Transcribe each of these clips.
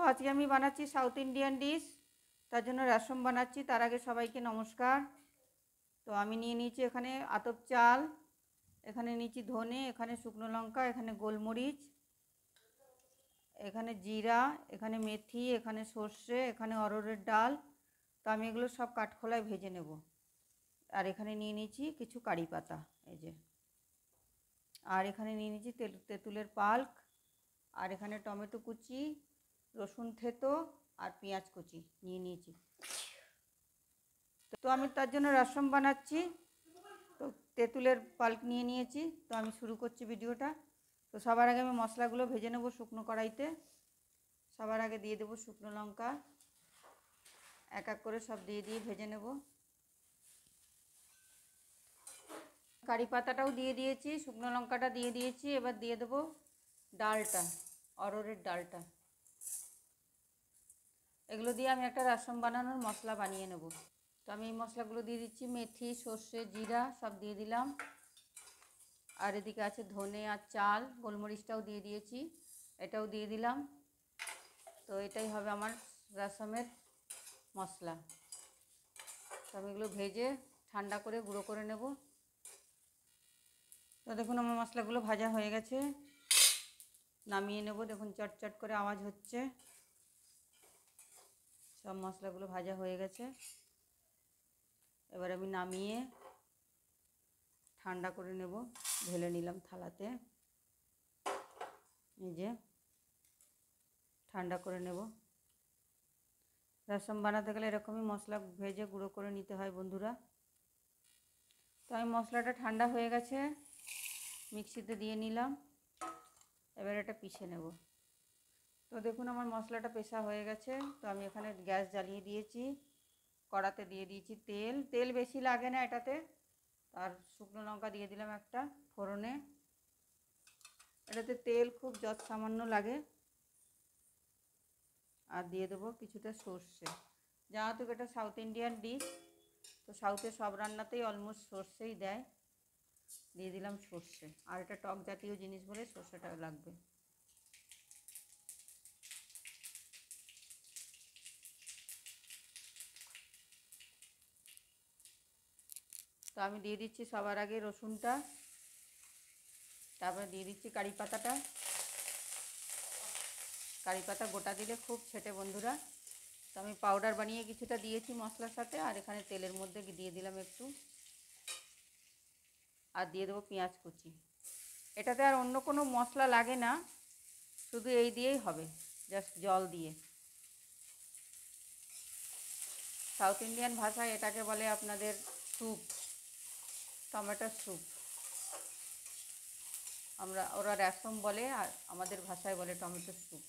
আজকে আমি বানাচ্ছি সাউথ ইন্ডিয়ান ডিশ, তার জন্য রসম বানাচ্ছি। তার আগে সবাইকে নমস্কার। তো আমি নিয়ে নিয়েছি এখানে আতপ চাল, এখানে নিয়েছি ধনে, এখানে শুকনো লঙ্কা, এখানে গোলমরিচ, এখানে জিরা, এখানে মেথি, এখানে সর্ষে, এখানে অরহরের ডাল। তো আমি এগুলো সব কাঠখোলায় ভেজে নেব। আর এখানে নিয়ে নিয়েছি কিছু কারি পাতা, এই যে। আর এখানে নিয়ে নিয়েছি তেঁতুলের পাল্ক, আর এখানে টমেটো কুচি, রসুন থেতো আর পেঁয়াজ কুচি নিয়ে নিয়েছি। তো আমি তার জন্য রসম বানাচ্ছি। তো তেঁতুলের পাল্ক নিয়ে নিয়েছি। তো আমি শুরু করছি ভিডিওটা। তো সবার আগে আমি মশলাগুলো ভেজে নেব শুকনো কড়াইতে। সবার আগে দিয়ে দেবো শুকনো লঙ্কা, এক এক করে সব দিয়ে ভেজে নেব। কারি পাতাটাও দিয়ে দিয়েছি, শুকনো লঙ্কাটা দিয়ে দিয়েছি। এবার দিয়ে দেবো ডালটা, অরহরের ডালটা। এগুলো দিয়ে আমি একটা রসম বানানোর মশলা বানিয়ে নেব। তো আমি এই মশলাগুলো দিয়ে দিচ্ছি, মেথি, সর্ষে, জিরা সব দিয়ে দিলাম। আর এদিকে আছে ধনে আর চাল, গোলমরিচটাও দিয়ে দিয়েছি, এটাও দিয়ে দিলাম। তো এটাই হবে আমার রসমের মশলা। তো আমি এগুলো ভেজে ঠান্ডা করে গুঁড়ো করে নেব। তো দেখুন আমার মশলাগুলো ভাজা হয়ে গেছে, নামিয়ে নেব। দেখুন চটচট করে আওয়াজ হচ্ছে। সব মশলাগুলো ভাজা হয়ে গেছে। এবার আমি নামিয়ে ঠান্ডা করে নেব। ঢেলে নিলাম থালাতে, এই যে ঠান্ডা করে নেব। রসম বানাতে গেলে এরকমই মশলা ভেজে গুঁড়ো করে নিতে হয় বন্ধুরা। তো আমি মশলাটা ঠান্ডা হয়ে গেছে, মিক্সিতে দিয়ে নিলাম। এবার এটা পিষে নেব। তো দেখুন আমার মশলাটা পেষা হয়ে গেছে। তো আমি এখানে গ্যাস জ্বালিয়ে দিয়েছি, কড়াতে দিয়ে দিয়েছি তেল। তেল বেশি লাগে না এটাতে। আর শুকনো লঙ্কা দিয়ে দিলাম একটা ফোড়নে। এটাতে তেল খুব যত সামান্য লাগে। আর দিয়ে দেবো কিছুটা সর্ষে। যেহেতু এটা সাউথ ইন্ডিয়ান ডিশ, তো সাউথে সব রান্নাতেই অলমোস্ট সর্ষেই দেয়। দিয়ে দিলাম সর্ষে। আর এটা টক জাতীয় জিনিস বলে সর্ষেটা লাগবে। তো আমি দিয়ে দিচ্ছি সবার আগে রসুনটা, তারপরে দিয়ে দিচ্ছি কারি পাতাটা। কারি পাতা গোটা দিলে খুব ছেটে বন্ধুরা। তো আমি পাউডার বানিয়ে কিছুটা দিয়েছি মশলার সাথে। আর এখানে তেলের মধ্যে দিয়ে দিলাম একটু। আর দিয়ে দেবো পেঁয়াজ কুচি। এটাতে আর অন্য কোনো মশলা লাগে না, শুধু এই দিয়েই হবে, জাস্ট জল দিয়ে। সাউথ ইন্ডিয়ান ভাষায় এটাকে বলে আপনাদের স্যুপ, টমেটো স্যুপ। ওরা রসম বলে, আর আমাদের ভাষায় বলে টমেটো স্যুপ।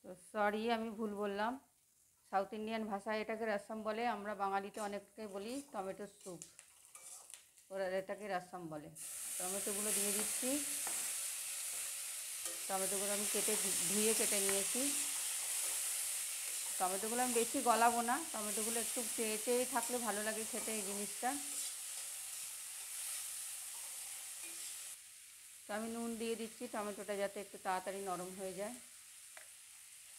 তো সরি, আমি ভুল বললাম। সাউথ ইন্ডিয়ান ভাষায় এটাকে রসম বলে, আমরা বাঙালিতে অনেককে বলি টমেটো স্যুপ। ওরা এটাকে রসম বলে। টমেটোগুলো দিয়ে দিচ্ছি। টমেটোগুলো আমি ধুয়ে কেটে নিয়েছি। টমেটোগুলো আমি বেশি গলাবো না, টমেটোগুলো একটু চেয়ে থাকলে ভালো লাগে খেতে এই জিনিসটা। তো আমি নুন দিয়ে দিচ্ছি, টমেটোটা যাতে একটু তাড়াতাড়ি নরম হয়ে যায়।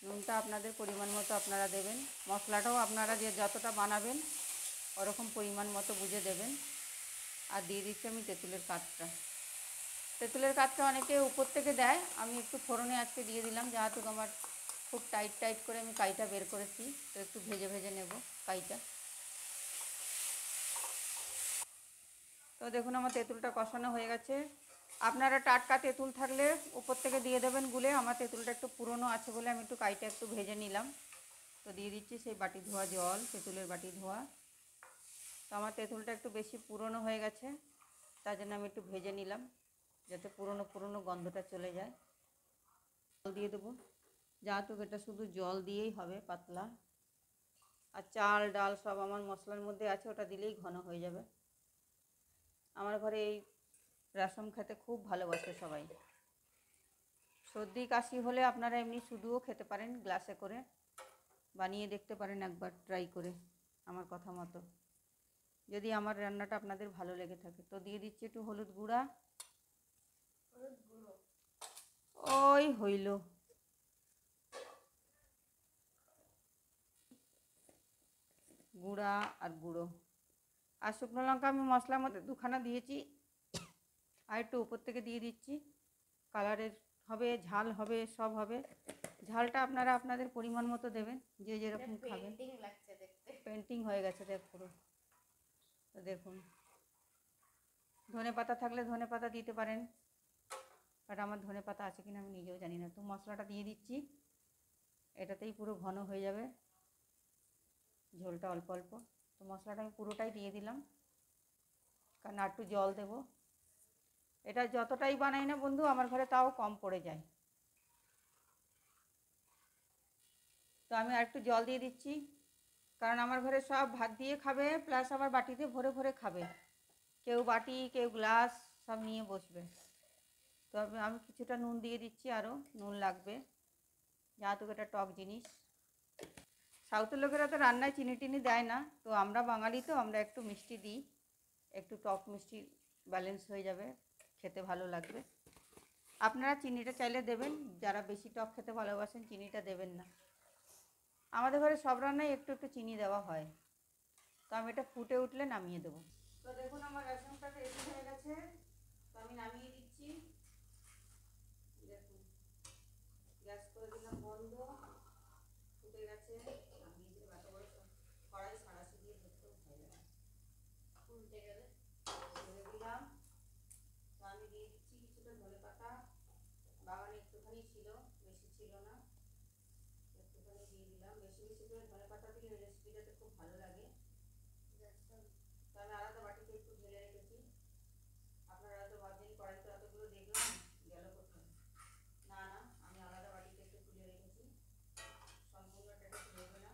নুনটা আপনাদের পরিমাণ মতো আপনারা দেবেন। মশলাটাও আপনারা যে যতটা বানাবেন ওরকম পরিমাণ মতো বুঝে দেবেন। আর দিয়ে দিচ্ছি আমি তেঁতুলের কাঠটা। তেঁতুলের কাঠটা অনেকে উপর থেকে দেয়, আমি একটু ফোড়নে আজকে দিয়ে দিলাম। যেহেতু আমার খুব টাইট করে আমি কাইটা বের করেছি, তো একটু ভেজে ভেজে নেব কাইটা। তো দেখুন আমার তেঁতুলটা কষানো হয়ে গেছে। আপনারা টাটকা তেঁতুল থাকলে উপর থেকে দিয়ে দেবেন গুলে। আমার তেঁতুলটা একটু পুরনো আছে বলে আমি একটু কাইটা একটু ভেজে নিলাম। তো দিয়ে দিচ্ছি সেই বাটি ধোয়া জল, তেঁতুলের বাটি ধোয়া। তো আমার তেঁতুলটা একটু বেশি পুরনো হয়ে গেছে, তার জন্য আমি একটু ভেজে নিলাম যাতে পুরনো গন্ধটা চলে যায়। জল দিয়ে দেবো, যেহেতু এটা শুধু জল দিয়েই হবে পাতলা। আর চাল ডাল সব আমার মশলার মধ্যে আছে, ওটা দিলেই ঘন হয়ে যাবে। আমার ঘরে এই রসম খেতে খুব ভালোবাসে সবাই। সর্দি কাশি হলে আপনারা এমনি শুধুও খেতে পারেন, গ্লাসে করে বানিয়ে দেখতে পারেন একবার ট্রাই করে আমার কথা মতো, যদি আমার রান্নাটা আপনাদের ভালো লেগে থাকে। তো দিয়ে দিচ্ছি একটু হলুদ গুঁড়া, ওই হইল। গুঁড়া আর গুঁড়ো আর শুকনো লঙ্কা আমি মশলার মধ্যে দুখানা দিয়েছি, আর একটু উপর থেকে দিয়ে দিচ্ছি। কালারের হবে, ঝাল হবে, সব হবে। ঝালটা আপনারা আপনাদের পরিমাণ মতো দেবেন, যে যেরকম খাবেন। পেন্টিং হয়ে গেছে দেখ পুরো। তো দেখুন, ধনে পাতা থাকলে ধনে পাতা দিতে পারেন, বাট আমার ধনে পাতা আছে কিনা আমি নিজেও জানি না। তো মশলাটা দিয়ে দিচ্ছি, এটাতেই পুরো ঘন হয়ে যাবে ঝোলটা অল্প অল্প। তো মশলাটা আমি পুরোটাই দিয়ে দিলাম, কারণ আর একটু জল দেবো। এটা যতটাই বানাই না বন্ধু, আমার ঘরে তাও কম পড়ে যায়। তো আমি আর একটু জল দিয়ে দিচ্ছি, কারণ আমার ঘরে সব ভাত দিয়ে খাবে, প্লাস আবার বাটিতে ভরে ভরে খাবে। কেউ বাটি, কেউ গ্লাস সব নিয়ে বসবে। তো আমি কিছুটা নুন দিয়ে দিচ্ছি, আরও নুন লাগবে, যেহেতু এটা টক জিনিস। সাউথের লোকেরা তো রান্নায় চিনি টিনি দেয় না, তো আমরা বাঙালি, তো আমরা একটু মিষ্টি দিই, একটু টক মিষ্টি ব্যালেন্স হয়ে যাবে, খেতে ভালো লাগবে। আপনারা চিনিটা চাইলে দেবেন, যারা বেশি টক খেতে ভালোবাসেন চিনিটা দেবেন না। আমাদের ঘরে সব রান্নায় একটু একটু চিনি দেওয়া হয়। তো আমি এটা ফুটে উঠলে নামিয়ে দেবো। তো দেখুন আমার রেশনটা রেডি হয়ে গেছে, তো আমি নামিয়ে দিচ্ছি। দেখুন, গ্যাস করে দিলাম বন্ধ, ফুটে গেছে। আমি দিয়ে এত বড় কড়াই সাঁড়াশি দিয়ে ধরতেও ভয় লাগে, উল্টে গেলে। ছেড়ে দিলাম। তো আমি দিয়ে দিচ্ছি কিছুটা ধনে পাতা, বাগানে একটুখানি ছিল, বেশি ছিল না, একটুখানি দিয়ে দিলাম। বেশি বেশি করে ধনে পাতা দিলে ওই রেসিপিটাতে খুব ভালো লাগে। তো আমি আলাদা বাটিতে একটু ঢেলে রেখেছি। আপনারা তো ভাবছেন কড়াইতে এতগুলো দেখলাম গেল কোথায়। না না, আমি আলাদা বাটিতে একটু তুলে রেখেছি, সম্পূর্ণটাকে তুলবে না।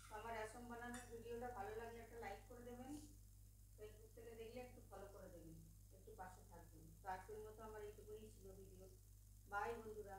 তো আমার রেশন বানানোর ভিডিওটা ভালো লাগলে একটা লাইক করে দেবেন, ফেসবুক থেকে দেখলে একটু ফলো করে দেবেন, একটু পাশে থাকবেন। তো আজকের মতো আমার এইটুকুই ছিল ভিডিও। বাই বন্ধুরা।